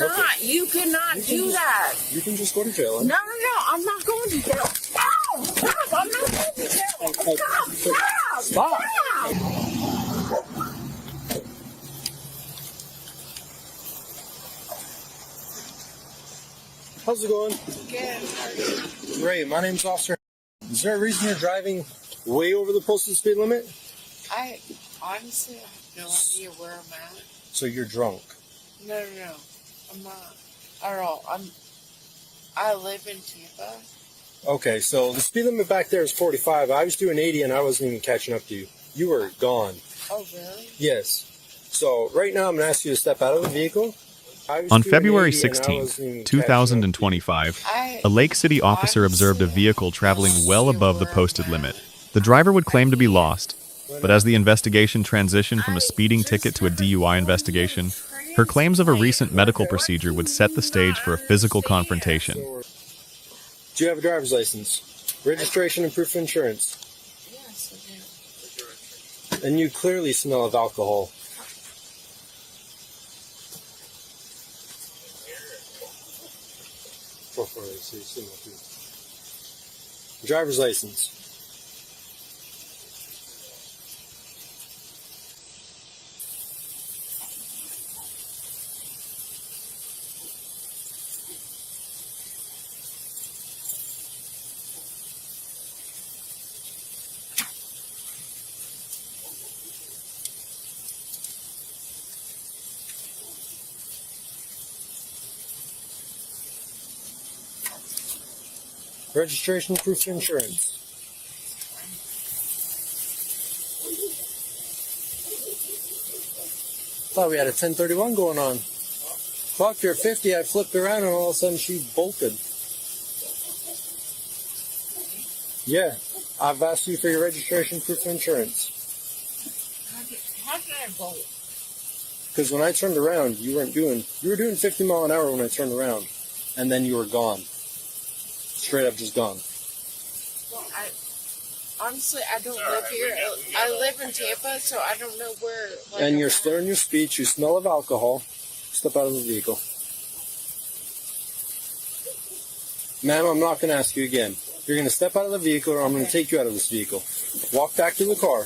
cannot. You cannot do that. You can just go to jail. No. I'm not going to jail. Ow! Stop! I'm not going to jail. Stop! How's it going? Good. Great. My name's Officer. Is there a reason you're driving way over the posted speed limit? I honestly have no idea where I'm at. So you're drunk? No. I'm not at all. I live in Tampa. Okay, so the speed limit back there is 45. I was doing 80 and I wasn't even catching up to you. You were gone. Oh, really? Yes. So right now I'm going to ask you to step out of the vehicle. On February 16, 2025, a Lake City officer observed a vehicle traveling well above the posted limit. The driver would claim to be lost, but as the investigation transitioned from a speeding ticket to a DUI investigation, her claims of a recent medical procedure would set the stage for a physical confrontation. Do you have a driver's license? Registration and proof of insurance? Yes, I do. And you clearly smell of alcohol. Driver's license. Registration, proof of insurance. Thought we had a 1031 going on. Clocked her at 50, I flipped around and all of a sudden she bolted. Yeah, I've asked you for your registration, proof of insurance. How did I bolt? Because when I turned around, you were doing 50 mile an hour when I turned around, and then you were gone. Straight up just gone. Well, honestly, I don't live here. I live in Tampa, so I don't know where. And you're slurring your speech. You smell of alcohol. Step out of the vehicle. Ma'am, I'm not going to ask you again. You're going to step out of the vehicle or I'm going to take you out of this vehicle. Walk back to the car.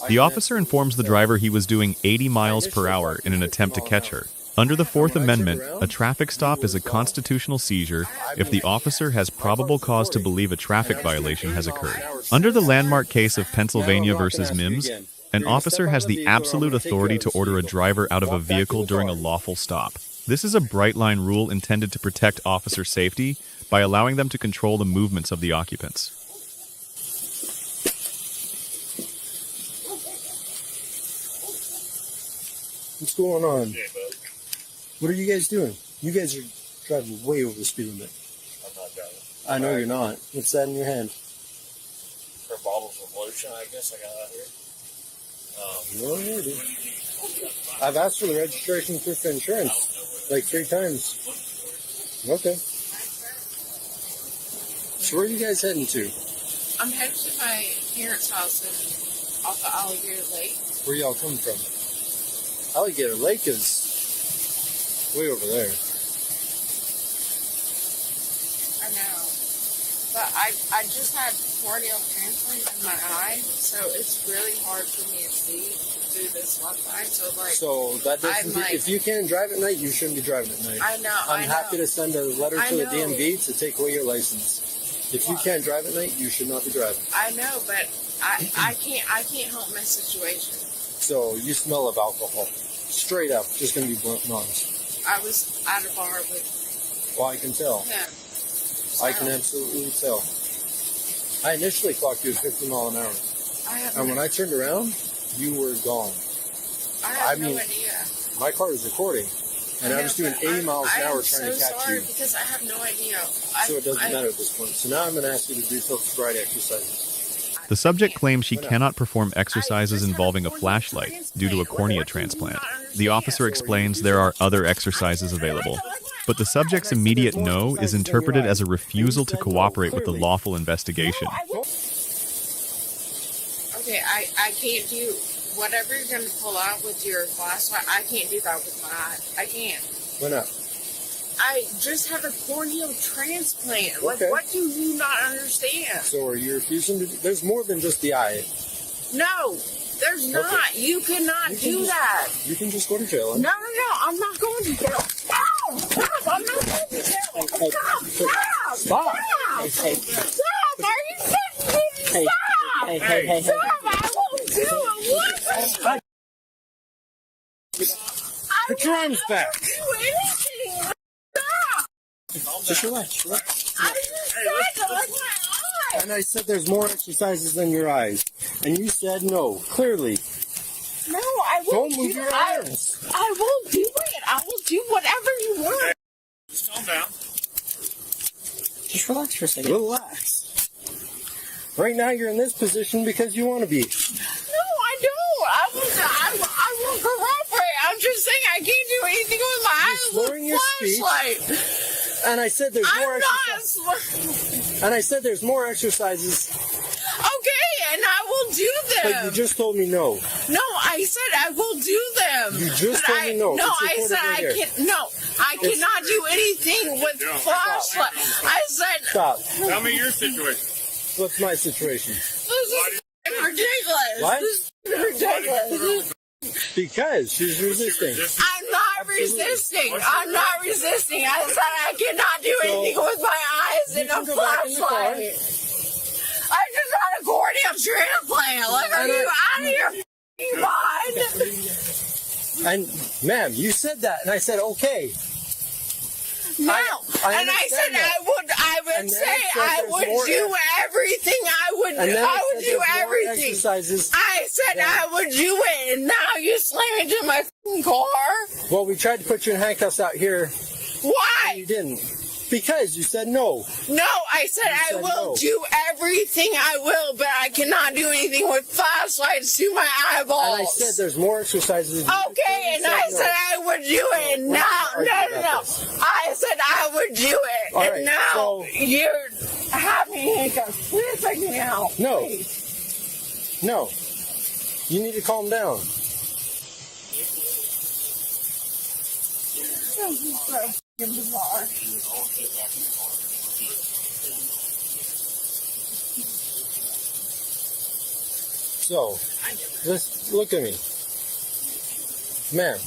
The officer informs the driver he was doing 80 miles per hour in an attempt to catch her. Under the Fourth Amendment, a traffic stop is a constitutional seizure if the officer has probable cause to believe a traffic violation has occurred. Under the landmark case of Pennsylvania versus Mimms, an officer has the absolute authority to order a driver out of a vehicle during a lawful stop. This is a bright-line rule intended to protect officer safety by allowing them to control the movements of the occupants. What's going on? What are you guys doing? You guys are driving way over the speed limit. I'm not driving. I know you're not. What's that in your hand? For bottles of lotion, I guess I got out here. No, dude. I've asked for the registration proof of insurance like 3 times. Okay. So where are you guys heading to? I'm headed to my parents' house off of Alligator Lake. Where y'all come from? Alligator Lake is way over there. I know. But I just had corneal transplant in my eye, so it's really hard for me to see through this left eye. So that doesn't. If you can't drive at night, you shouldn't be driving at night. I know. I'm happy to send a letter to the DMV to take away your license. If you can't drive at night, you should not be driving. I know, but I can't help my situation. So you smell of alcohol. Straight up, just gonna be blunt and honest. I was at a bar with Well, I can tell. him. So I can absolutely tell. I initially clocked you at 50 mile an hour. And when I turned around, you were gone. I have no idea. My car is recording. And I was doing 80 miles an hour trying to catch you. Because I have no idea. So it doesn't matter at this point. So now I'm going to ask you to do self-sobriety exercises. The subject claims she cannot perform exercises involving a flashlight due to a cornea transplant. The officer explains there are other exercises available, but the subject's immediate no is interpreted as a refusal to cooperate with the lawful investigation. Okay, I can't do whatever you're going to pull out with your flashlight, I can't do that with my eye. I can't. Why not? I just had a corneal transplant. Like, Okay. what do you not understand? So are you refusing to? There's more than just the eye. No, there's not. You cannot do that. You can just go to jail. No, I'm not going to jail. Stop! Stop! I'm not going to jail. Stop! Stop! Stop! Stop! Are you kidding me? Stop! Stop! I won't do it. What? Put your arms back. I won't do anything. Stop! Just relax. I just said to look my eye. And I said there's more exercises than your eyes. And you said no, clearly. No, I won't Don't move do your it. arms. I will do it. I will do whatever you want. Just calm down. Just relax for a second. Relax. Right now you're in this position because you want to be. No, I don't. I will cooperate. I'm just saying I can't do anything with my eyes slurring your with speech. flashlight. And I said there's more I'm exercises. not slurring. And I said there's more exercises. Okay, and I will do them. But you just told me no. No, I said I will do them. You just But told me no. No, It's I recorded said right here. I cannot do anything with flashlight. I said Stop. Tell me your situation. What's my situation? this is ridiculous. What? This is ridiculous. Because she's resisting. I'm not resisting. I'm not resisting. I said I cannot do anything with my eyes in a can go back in the car. flashlight. I just had a cornea transplant. Like, are you out of your f***ing mind? And, ma'am, you said that. And I said, okay. No. I And I said understand that. I would And then say it said I there's would more do everything. I would And then I it would said do there's more everything. exercises. I said I would do it, and now you slam into my f***ing car? Well, we tried to put you in handcuffs out here. Why? You didn't. Because you said no. No, I said I said will no. do everything I will, but I cannot do anything with flashlights to my eyeballs. And I said there's more exercises. Okay, and I said I would do it. And now, no. I said I would do it. All And right, now so- you're having handcuffs. Please take me out. No. Please. No. You need to calm down. This is so f***ing bizarre. So, just look at me. Ma'am,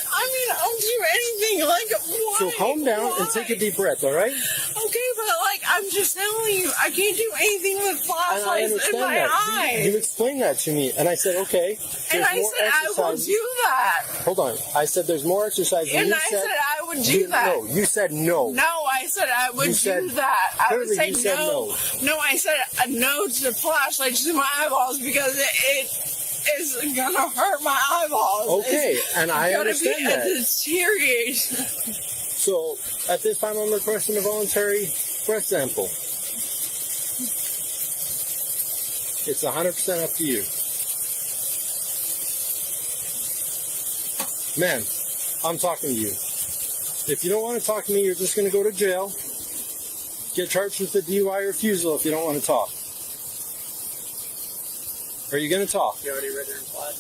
I mean, I'll do anything. Like, why? so calm down and take a deep breath, all right? Okay, but like, I'm just telling you, I can't do anything with And I flashlights in understand my that. eyes. You explained that to me, and I said, okay. And there's I more said I will exercises. do that. Hold on. I said there's more exercise. And you I said I would do you, that. No, you said no. No, I said I would You do said- that. I would clearly say you said no. No, I said a no to flashlights to my eyeballs because it is gonna hurt my eyeballs. Okay, and I gonna understand be that. a deterioration. So, at this time, I'm requesting a voluntary breath sample. It's 100% up to you. Ma'am, I'm talking to you. If you don't want to talk to me, you're just going to go to jail. Get charged with the DUI refusal if you don't want to talk. Are you going to talk? You already read your implied?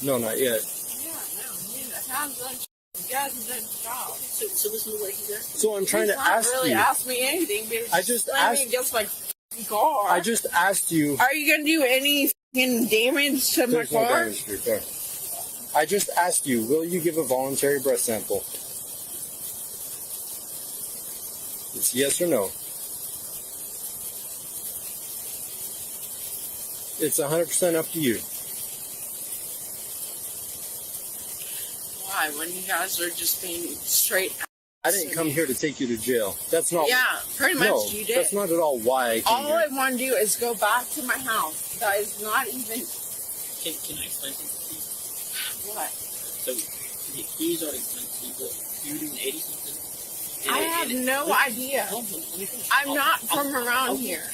No, not yet. Yeah, no, how's that? You guys did a job. So listen to what he said. So I'm trying to He's not ask really you. ask me anything. Because I just slamming asked- against my car. I just asked you. Are you gonna do any f***ing damage to my There's no car? damage to your car. I just asked you, will you give a voluntary breath sample? It's yes or no. It's 100% up to you. Why? When you guys are just being straight. I didn't come here to take you to jail. That's not. Yeah, pretty much No, you did. that's not at all why I came All I here. want to do is go back to my house. That is not even Can I explain something to you? what. So, he's already explained to you, but you're doing 80 something. I have no idea. Let me finish. I'm not from around here.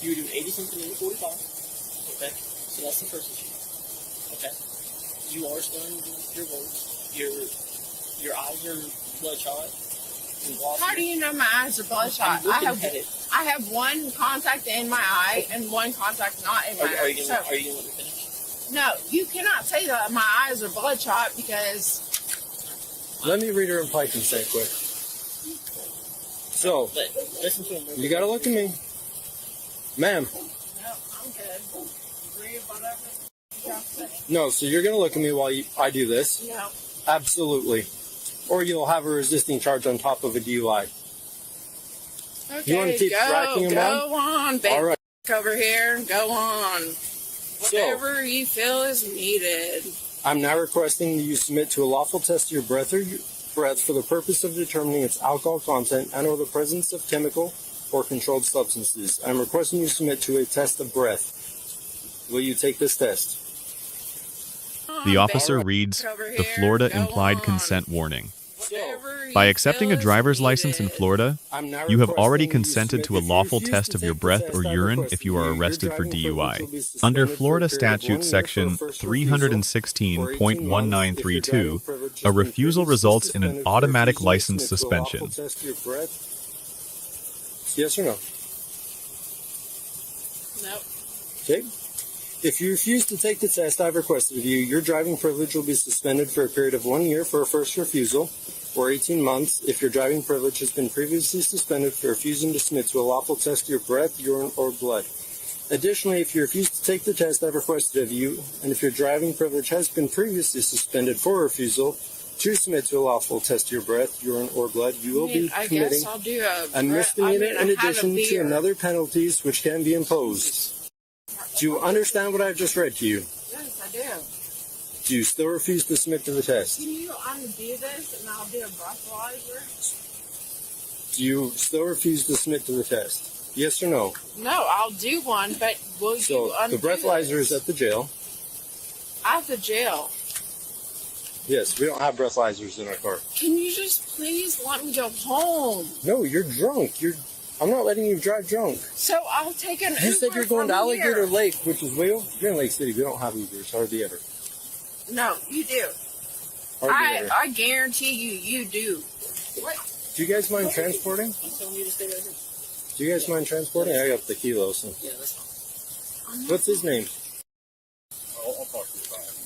You were doing 80 something in 45. Okay? So that's the first issue. Okay? You are slurring your words. Your eyes are bloodshot. How do you know my eyes are bloodshot? I'm looking at it. I have one contact in my eye and one contact not in my Are eye. you So, gonna let me finish? No, you cannot say that my eyes are bloodshot because... Let me read her implied consent quick. So, But listen to him. you gotta look at me. Ma'am. No, I'm good. Read whatever you got to say. No, so you're gonna look at me while I do this? No. Absolutely. Or you'll have a resisting charge on top of a DUI. Okay, You want to keep tracking him go on, baby. All right. Over here, go on. Whatever you feel is needed. I'm now requesting that you submit to a lawful test of your breath for the purpose of determining its alcohol content and or the presence of chemical or controlled substances. I'm requesting you submit to a test of breath. Will you take this test? The officer reads the Florida Implied Consent warning. By accepting a driver's license in Florida, you have already consented to a lawful test of your breath or urine if you are arrested for DUI. Under Florida Statute Section 316.1932, a refusal results in an automatic license suspension. Yes or no? Nope. Okay. If you refuse to take the test I've requested of you, your driving privilege will be suspended for a period of 1 year for a first refusal, or 18 months if your driving privilege has been previously suspended for refusing to submit to a lawful test of your breath, urine, or blood. Additionally, if you refuse to take the test I've requested of you, and if your driving privilege has been previously suspended for refusal to submit to a lawful test of your breath, urine, or blood, you will be committing a misdemeanor in addition to another penalties which can be imposed. Do you understand what I've just read to you? Yes, I do. Do you still refuse to submit to the test? Can you undo this and I'll do a breathalyzer? Do you still refuse to submit to the test? Yes or no? No, I'll do one, but will you undo the breathalyzer is at the jail. At the jail. Yes, we don't have breathalyzers in our car. Can you just please let me go home? No, you're drunk. I'm not letting you drive drunk. So I'll take an Uber. You said you're going to Alligator here. Lake, which is Whale. You're in Lake City. We don't have Ubers, hardly ever. No, you do. Hardly ever. I guarantee you do. What? Do you guys mind transporting? I'm telling you to stay right here. Do you guys mind transporting? I got the kilo, so. Yeah, that's fine. What's his name? I'll talk to you about it.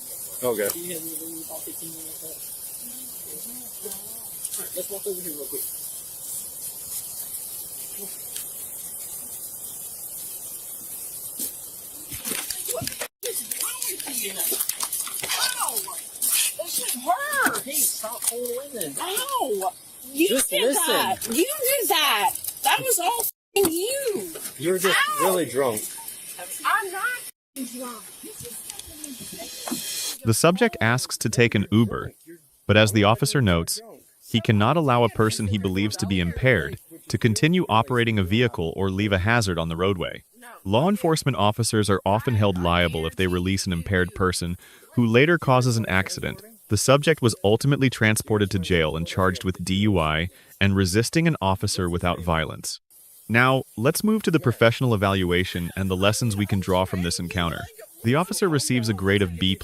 Okay. Do you have anything about 15 minutes left? Alright, let's walk over here real quick. Ow! This should hurt. Hey, stop pulling away then. Ow! You Just did listen. that. You did that. That was all f***ing you. You're just really drunk. I'm not f***ing drunk. The subject asks to take an Uber, but as the officer notes, he cannot allow a person he believes to be impaired to continue operating a vehicle or leave a hazard on the roadway. Law enforcement officers are often held liable if they release an impaired person who later causes an accident. The subject was ultimately transported to jail and charged with DUI and resisting an officer without violence. Now, let's move to the professional evaluation and the lessons we can draw from this encounter. The officer receives a grade of B+.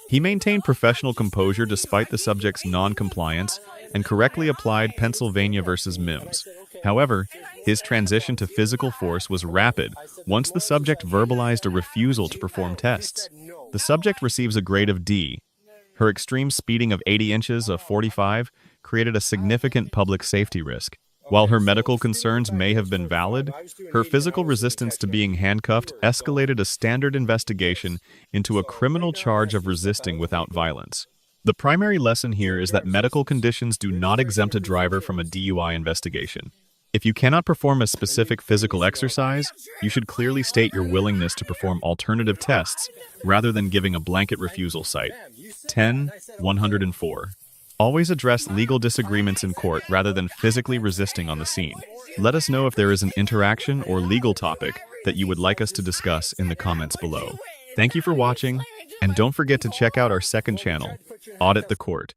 He maintained professional composure despite the subject's non-compliance and correctly applied Pennsylvania versus Mimms. However, his transition to physical force was rapid once the subject verbalized a refusal to perform tests. The subject receives a grade of D. Her extreme speeding of 80 inches of 45 created a significant public safety risk. While her medical concerns may have been valid, her physical resistance to being handcuffed escalated a standard investigation into a criminal charge of resisting without violence. The primary lesson here is that medical conditions do not exempt a driver from a DUI investigation. If you cannot perform a specific physical exercise, you should clearly state your willingness to perform alternative tests rather than giving a blanket refusal cite. 10-104. Always address legal disagreements in court rather than physically resisting on the scene. Let us know if there is an interaction or legal topic that you would like us to discuss in the comments below. Thank you for watching, and don't forget to check out our second channel, Audit the Court.